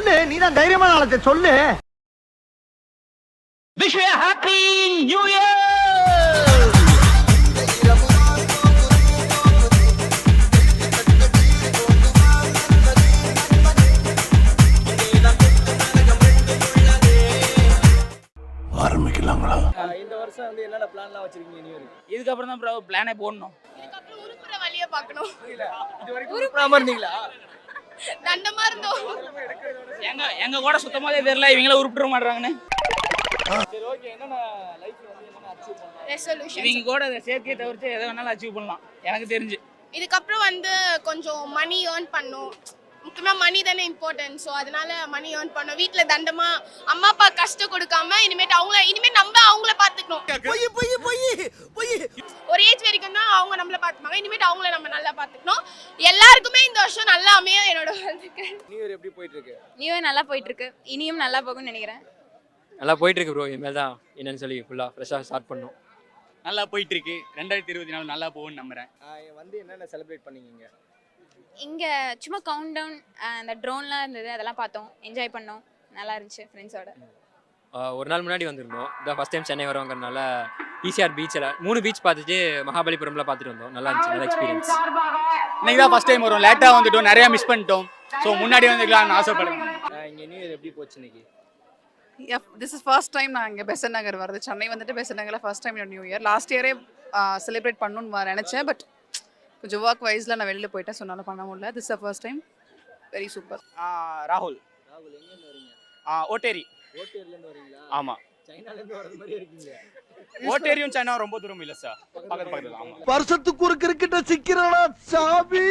சொல்லு, நீதான் தைரியமான ஆளத்தை சொல்லு. Wish you happy new year. ஆரம்பிக்கலாங்களா? இந்த வருஷம் வந்து என்னென்ன பிளான்லாம் வச்சிருக்கீங்க நியூ இயர்? இதுக்கப்புறம் தான் ப்ரோ பிளானே போடணும். இதுக்கப்புறம் உருப்புற வழியை பார்க்கணும். இது வரைக்கும் உருப்படாம இருந்தீங்களா? தண்டமா இருந்தோம். எங்க கூட சுத்தமாவே தெரியல, இவங்கள உருப்பிட மாட்டாங்கன்னு. சரி ஓகே, என்னென்ன லைஃப்ல வந்து என்னென்ன அச்சீவ் பண்ணலாம்? ரெசல்யூஷன். இவங்க கூட சேர்க்கையை தவிர்த்து எதை வேணாலும் அச்சீவ் பண்ணலாம் எனக்கு தெரிஞ்சு. இதுக்கப்புறம் வந்து கொஞ்சம் மணி ஏர்ன் பண்ணும். முக்கியமா மணி தானே இம்பார்ட்டன்ட். ஸோ அதனால மணி ஏர்ன் பண்ணோம். வீட்டுல தண்டமா அம்மா அப்பா கஷ்டம் கொடுக்காம இனிமேல் நம்ம அவங்கள பாத்துக்கணும். ஒரு ஏஜ் வரைக்கும் தான் அவங்க நம்மள பாத்துப்பாங்க. இனிமேல் அவங்கள நம்ம நல்லா பாத்துக்கணும். எல்லாருக்குமே இந்த வருஷம் நல்லா அமைய என்னோட வாழ்த்துக்கள். நியூ இயர் எப்படி போயிட்டு இருக்கு? நியூ இயர் நல்லா போயிட்டு இருக்கு. இனியும் நல்லா போகும்னு நினைக்கிறேன். நல்லா போயிட்டு இருக்கு ப்ரோ. இனிமேல் தான் என்னன்னு சொல்லி ஃபுல்லாக ஃப்ரெஷ்ஷாக ஸ்டார்ட் பண்ணோம். நல்லா போயிட்டு இருக்கு. 2024 நல்லா போகும்னு நம்புறேன். வந்து என்னென்ன செலிப்ரேட் பண்ணீங்க? இங்க சும்மா கவுண்ட் டவுன் அந்த ட்ரோன்லாம் இருந்தது, அதெல்லாம் பார்த்தோம், என்ஜாய் பண்ணோம். நல்லா இருந்துச்சு ஃப்ரெண்ட்ஸோட. ஒரு நாள் முன்னாடி வந்திருந்தோம். இதான் ஃபஸ்ட் டைம் சென்னை வரவங்கிறனால ஈசிஆர் பீச்சில் 3 பீச் பார்த்துட்டு மகாபலிபுரம்ல பார்த்துட்டு வந்தோம். நல்லா இருந்துச்சு, நல்ல எக்ஸ்பீரியன்ஸ். இன்னைக்கு தான் ஃபர்ஸ்ட் டைம் வரும். லேட்டாக வந்துட்டோம், நிறையா மிஸ் பண்ணிட்டோம். ஸோ முன்னாடி வந்துக்கலாம்னு ஆசைப்படுறேன். இங்கே நியூ இயர் எப்படி போச்சு இன்னைக்கு? திஸ் இஸ் ஃபர்ஸ்ட் டைம் நான் இங்கே பெசன்ட் நகர் வருது. சென்னை வந்துட்டு பெசன்ட் நகரில் first time new year. Last இயரே செலிப்ரேட் பண்ணணும்னு நினச்சேன். பட் கொஞ்சம் ஒர்க் வைஸில் நான் வெளியில் போயிட்டேன். ஸோ என்னால் பண்ண முடியல. This is first time. Very super. ராகுல் எங்கேருந்து வரீங்க? ஓட்டேரி. ஓட்டேரிலேருந்து வரீங்களா? ஆமாம். சைனாலேருந்து வரது மாதிரி இருக்கீங்க. ஓட்டேரியும் சைனா ரொம்ப தூரம் இல்லை சார், பக்கத்தில். ஆமாம். வருஷத்துக்கு ஒரு கிரிக்கெட்ட சிக்கிறடா சாமி.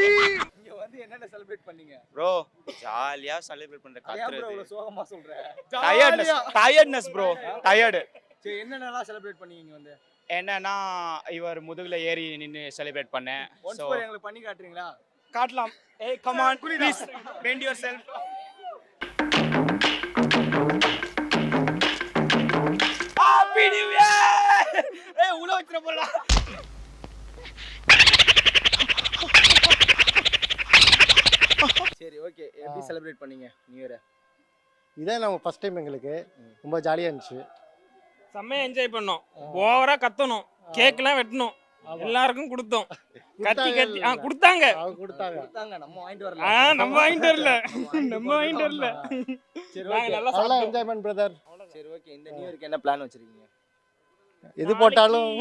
இங்க வந்து என்னென்ன செலிப்ரேட் பண்ணீங்க? ப்ரோ ஜாலியாக செலிப்ரேட் பண்ணுற ஏன் bro இவ்வளவு சோகமா சொல்றேன்? Tiredness bro, tired. சரி, என்னென்னலாம் செலிப்ரேட் பண்ணீங்க இங்க வந்து? என்னன்னா இவர் முதுகுல ஏறி நின்று செலிப்ரேட் பண்ணேன். ஒன்ஸ் ஸோ போய் எங்களுக்கு பண்ணி காட்டுறீங்களா? காட்டலாம். ஏய் come on please bend yourself. Happy new year. ஏய் உள்ள வச்சிர போடா. சரி ஓகே, எப்படி செலிப்ரேட் பண்ணீங்க நியூ இயர்? இதான் நம்ம ஃபர்ஸ்ட் டைம், எங்களுக்கு ரொம்ப ஜாலியாக இருந்துச்சு. செம்மையா என்ஜாய் பண்ணோம். ஓவரா கத்தணும், கேக்லாம் வெட்டணும், எல்லாருக்கும் கொடுத்தோம். கத்தி கொடுத்தாங்க. அவங்க கொடுத்தாங்க. கொடுத்தாங்க, நம்ம வாங்கிட்டு வரல. நம்ம வாங்கிட்டு வரல. சரி நாங்க ஓகே, நல்லா என்ஜாய்மெண்ட் பிரதர். சரி ஓகே, இந்த நியூ இயருக்கு என்ன பிளான் வச்சிருக்கீங்க? எது போட்டாலும்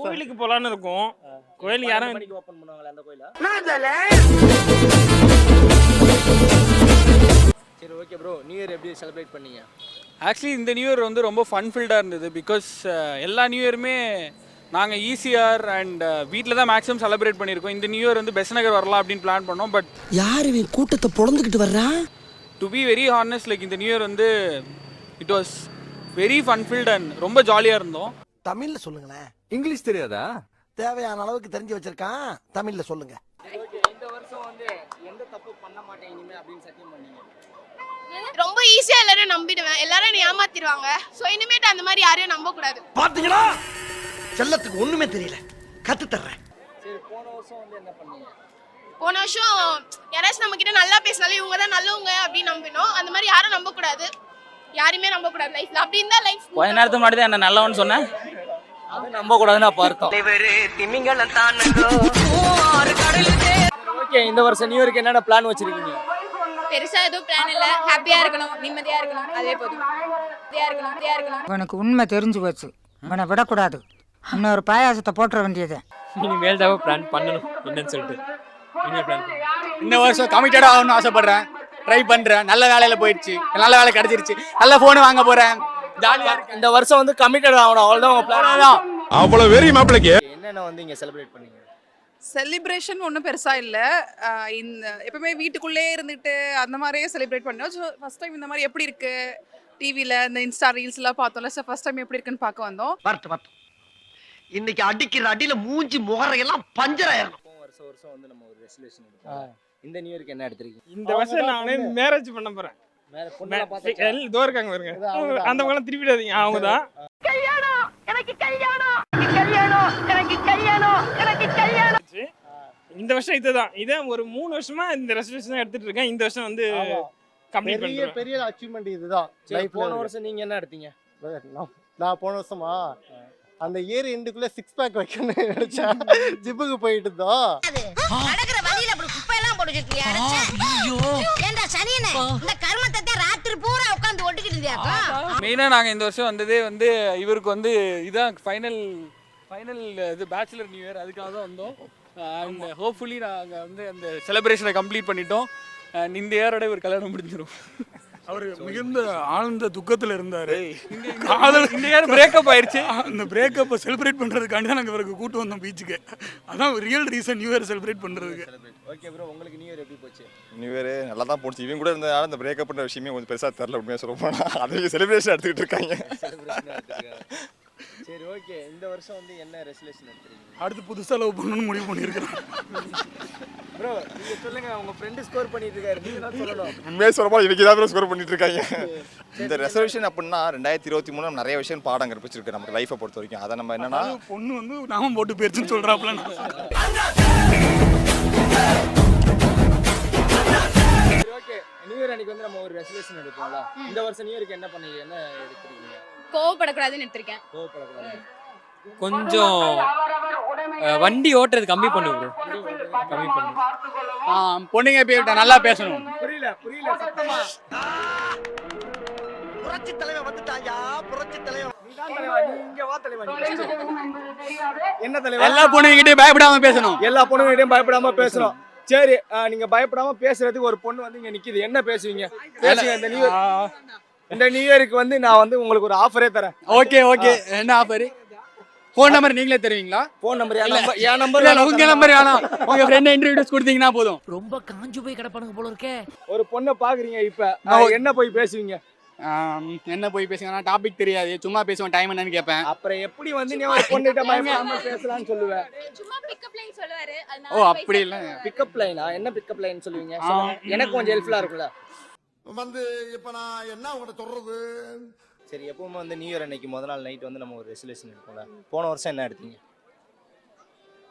கோயிலுக்கு போலான்னு இருக்கோம். கோயில் யாரும் மணிக்கு ஓபன் பண்ணுவாங்களே அந்த கோயிலா? சரி ஓகே ப்ரோ, நியூ இயர் எப்படி செலிப்ரேட் பண்ணீங்க? ஆக்சுவலி இந்த நியூ இயர் வந்து ரொம்ப ஃபன் ஃபில்டாக இருந்தது. பிகாஸ் எல்லா நியூ இயருமே நாங்கள் ஈசிஆர் அண்ட் வீட்டில் தான் மேக்ஸிமம் செலிப்ரேட் பண்ணியிருக்கோம். இந்த நியூ இயர் வந்து பெசன்ட் நகர் வரலாம் அப்படின்னு பிளான் பண்ணோம். பட் யார் இவன் கூட்டத்தை பொழந்துக்கிட்டு வர்றா? To be very honest, like இந்த நியூ இயர் வந்து it was very fun field and ரொம்ப ஜாலியாக இருந்தோம். தமிழ்ல சொல்லுங்களேன். இங்கிலீஷ் தெரியாதா? தேவையான அளவுக்கு தெரிஞ்சு வச்சிருக்கான், தமிழ்ல சொல்லுங்க. ஓகே, இந்த வருஷம் வந்து எந்த தப்பு பண்ண மாட்டேன் இனிமே அப்படின்னு சத்தியம் பண்ணீங்க? ரொம்ப ஈஸியா எல்லாரும் நம்பிடுவேன். எல்லாரும் என்னை ஏமாத்திடுவாங்க. ஸோ இனிமேட்டு அந்த மாதிரி யாரையும் நம்ப கூடாது. பாத்தீங்களா, செல்லத்துக்கு ஒண்ணுமே தெரியல, கத்து தர்றேன். சரி, போன வருஷம் வந்து என்ன பண்ணீங்க? போன வருஷம் யாராச்சும் நம்ம கிட்ட நல்லா பேசினாலும் இவங்க தான் நல்லவங்க அப்படின்னு நம்பினோம். அந்த மாதிரி யாரும் நம்ப கூடாது, யாருமே நம்ப கூடாது லைஃப்ல. அப்படி இருந்தா லைஃப். கொஞ்ச நேரத்துக்கு முன்னாடி தான் என்ன நல்லவன்னு சொன்னேன். அது நம்ப கூடாதுன்னு அப்ப அர்த்தம். ஓகே, இந்த வருஷம் நியூ இயருக்கு என்னென்ன பிளான் வச்சிருக்கீங்க? பெருசா எதுவும் பிளான் இல்லை. ஹாப்பியா இருக்கணும், நிம்மதியா இருக்கணும், அதே போதும். நிம்மதியா இருக்கணும். உனக்கு உண்மை தெரிஞ்சு போச்சு, உன்னை விடக்கூடாது. இன்னொரு பாயாசத்தை போட்டுற வேண்டியது. இனிமேல் தான் பிளான் பண்ணணும் என்னன்னு சொல்லிட்டு. இனிமேல் பிளான் இந்த வருஷம் கமிட்டட் ஆகணும்னு ஆசைப்படுறேன். ட்ரை பண்றேன். நல்ல வேலையில போயிடுச்சு, நல்ல வேலை கிடைச்சிருச்சு, நல்ல போன் வாங்க போறேன். ஜாலியா இருக்கு. இந்த வருஷம் வந்து கமிட்டட் ஆகணும், அவ்வளவுதான் உங்க பிளான் தான். அவ்வளவு வெரி மாப்பிளைக்கு. என்னென்ன வந்து இங்க செலிப்ரேட் பண்ணீங்க? செலிப்ரேஷன் ஒன்றும் பெருசாக இல்லை. இந்த எப்பவுமே வீட்டுக்குள்ளே இருந்துட்டு அந்த மாதிரியே செலிப்ரேட் பண்ணோம். ஸோ ஃபர்ஸ்ட் டைம் இந்த மாதிரி எப்படி இருக்கு, டிவியில் இந்த இன்ஸ்டா ரீல்ஸ்லாம் பார்த்தோம்ல. ஸோ ஃபர்ஸ்ட் டைம் எப்படி இருக்குன்னு பார்க்க வந்தோம். வரட்டும், இன்னைக்கு அடிக்கிற அடியில மூஞ்சி முகரையெல்லாம் பஞ்சர் ஆயிரும். வருஷம் வருஷம் வந்து நம்ம ஒரு ரெசல்யூஷன் எடுப்போம். இந்த நியூ இயருக்கு என்ன எடுத்திருக்கீங்க? இந்த வருஷம் நான் மேரேஜ் பண்ண போறேன். மேல பொண்ணெல்லாம் பார்த்தாச்சா? இதோ இருக்காங்க பாருங்க, அந்த பக்கம் திருப்பிடாதீங்க, அவங்க தான். இந்த வருஷம் இதுதான். இதை ஒரு 3 வருஷமா இந்த ரெசல்யூஷன் எடுத்துட்டு இருக்கேன். இந்த வருஷம் வந்து கம்ப்ளீட் பெரிய பண்ணுறேன். பெரிய அச்சீவ்மெண்ட் இதுதான் சரி, லைஃப்ல. போன வருஷம் நீங்க என்ன எடுத்தீங்க? நான் போன வருஷமா அந்த இயர் எண்டுக்குள்ள 6 பேக் வைக்கணும்னு நினைச்சேன். ஜிப்புக்கு போயிட்டு இருந்தோம். நடக்கிற வழியில அப்படி குப்பை எல்லாம் போட்டு வச்சிருக்கியா? ஏண்டா சனியனே, இந்த கர்மத்தை ராத்திரி பூரா உட்கார்ந்து ஒட்டிக்கிட்டு இருந்தியாக்கா? மெயினாக நாங்கள் இந்த வருஷம் வந்ததே வந்து இவருக்கு வந்து இதான் ஃபைனல் இது பேச்சுலர் நியூ இயர், அதுக்காக தான் வந்தோம். அண்ட் ஹோப்ஃபுல்லி நாங்கள் வந்து அந்த செலிப்ரேஷனை கம்ப்ளீட் பண்ணிட்டோம். அண்ட் இந்த இயரோட ஒரு கல்யாணம் முடிஞ்சிடும். அவர் மிகுந்த ஆழ்ந்த துக்கத்தில் இருந்தார். இந்த இயர் பிரேக்கப் ஆயிடுச்சு. அந்த பிரேக்கப்பை செலிப்ரேட் பண்ணுறதுக்காண்டி தான் நாங்கள் இவருக்கு கூட்டு வந்தோம் பீச்சுக்கு. அதான் real reason new year celebrate பண்ணுறதுக்கு. ஓகே ப்ரோ, உங்களுக்கு நியூ இயர் எப்படி போச்சு? நியூ இயர் நல்லா தான் போச்சு. இவங்க கூட இருந்ததால இந்த பிரேக்கப் பண்ணுற விஷயமே கொஞ்சம் பெருசாக தெரில. உண்மையாக சொல்ல போனால் அதை செலிப்ரேஷன் எடுத்துக்கிட்டு இருக்காங்க. சரி, ஓகே. இந்த வருஷம் வந்து என்ன ரெசல்யூஷன் எடுத்துறீங்க? அடுத்து புதுசாக லவ் பண்ணணும்னு முடிவு பண்ணியிருக்கிறேன். ப்ரோ, நீங்க சொல்லுங்க, உங்க ஃப்ரெண்ட் ஸ்கோர் பண்ணிட்டு இருக்காரு, நீங்க தான் சொல்லணும். உண்மையாக சொல்ல போனால் இன்றைக்கி தான் ஸ்கோர் பண்ணிட்டு இருக்காங்க. இந்த ரெசல்யூஷன் அப்படின்னா 2023 நம்ம நிறைய விஷயம் பாடம் கற்பிச்சிருக்கு நமக்கு லைஃப்பை பொறுத்த வரைக்கும். அதை நம்ம என்னன்னா பொண்ணு வந்து நாமம் போட்டு போயிருச்சுன்னு சொல்கிறாப்புல. சரி, ஓகே. நியூ இயர் அன்னைக்கு வந்து நம்ம ஒரு ரெசல்யூஷன் எடுப்போம்ல. இந்த வருஷம் நியூ இயருக்கு என்ன பண்ணீங்க? என்ன எடுத்துறீங்க? கோவப்படக்கூடாதுன்னு எடுத்திருக்கேன். கோவப்படக்கூடாது. கொஞ்சம் வண்டி ஓட்டுறது கம்மி பண்ணு bro. கம்மி பண்ணு. பொண்ணுங்க போய் நல்லா பேசணும். புரியல சத்தமா. புரட்சி தலைவன் வந்துட்டாயா, புரட்சி தலைவன். நீதான் தலைவா, நீ இங்க வா தலைவா. என்ன தலைவா? எல்லா பொண்ணுங்கிட்டே பயப்படாம பேசணும். எல்லா பொண்ணுகிட்டயும் பயப்படாம பேசுறோம். சரி, நீங்க பயப்படாம பேசுறதுக்கு ஒரு பொண்ணு வந்து இங்க நிக்குது. என்ன பேசுவீங்க? பேசுங்க. இந்த நியூ இயருக்கு வந்து நான் வந்து உங்களுக்கு ஒரு ஆஃபரே தரேன். ஓகே என்ன ஆஃபர்? ஃபோன் நம்பர் நீங்களே தருவீங்களா? ஃபோன் நம்பர் என் நம்பர் இல்ல, உங்க நம்பர் வேணாம். உங்க ஃப்ரெண்ட் இன்ட்ரோடியூஸ் கொடுத்தீங்கன்னா போதும். ரொம்ப காஞ்சு போய் கிடப்பானுங்க போல இருக்கே. ஒரு பொண்ணை பாக்குறீங்க, இப்ப என்ன போய் பேசுவீங்க? என்ன போய் பேசுங்கன்னா டாபிக் தெரியாது, சும்மா பேசுவேன், டைம் என்னன்னு கேட்பேன். அப்புறம் எப்படி வந்து நீ ஒரு பொண்ணுகிட்ட பயப்படாம பேசலாம்னு சொல்லுவேன்? சும்மா பிக்கப் லைன் சொல்லுவாரு. ஓ அப்படி இல்ல. பிக்கப் லைனா? என்ன பிக்கப் லைன் சொல்லுவீங்க? எனக்கு கொஞ்சம் ஹெல்ப்ஃபுல்லா இருக்கும்ல. வந்து இப்போ நான் என்ன உங்கள்கிட்ட சொல்கிறது? சரி, எப்பவுமே வந்து நியூ இயர் அன்னைக்கு முதல் நாள் நைட் வந்து நம்ம ஒரு ரெசல்யூஷன் எடுப்போம்ல. போன வருஷம் என்ன எடுத்தீங்க?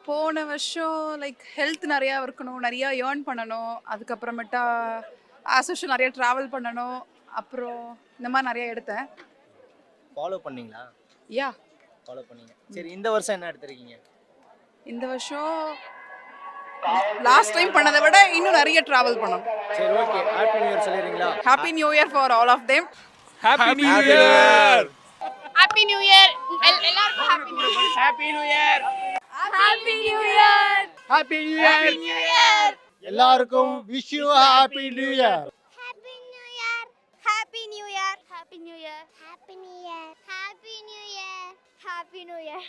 போன வருஷம் லைக் ஹெல்த் நிறையா இருக்கணும், நிறையா ஏர்ன் பண்ணணும், அதுக்கப்புறமேட்டா ஆஸ் யூஷுவல் நிறையா ட்ராவல் பண்ணணும், அப்புறம் இந்த மாதிரி நிறையா எடுத்தேன். ஃபாலோ பண்ணீங்களா? யா, ஃபாலோ பண்ணீங்க. சரி, இந்த வருஷம் என்ன எடுத்துருக்கீங்க? இந்த வருஷம் லாஸ்ட் டைம் பண்ணதை விட இன்னும் நிறைய ட்ராவல் பண்ணணும். சரி, ஓகே. ஹாப்பி நியூ இயர் சொல்லிடுறீங்களா? Happy new year for all of them. Happy new year. Happy new year. எல்லாருக்கும் happy new year. Happy new year. Happy new year. Happy new year. எல்லாருக்கும் wish you happy new year. Happy new year. Happy new year. Happy new year. Happy new year. Happy new year. Happy new year.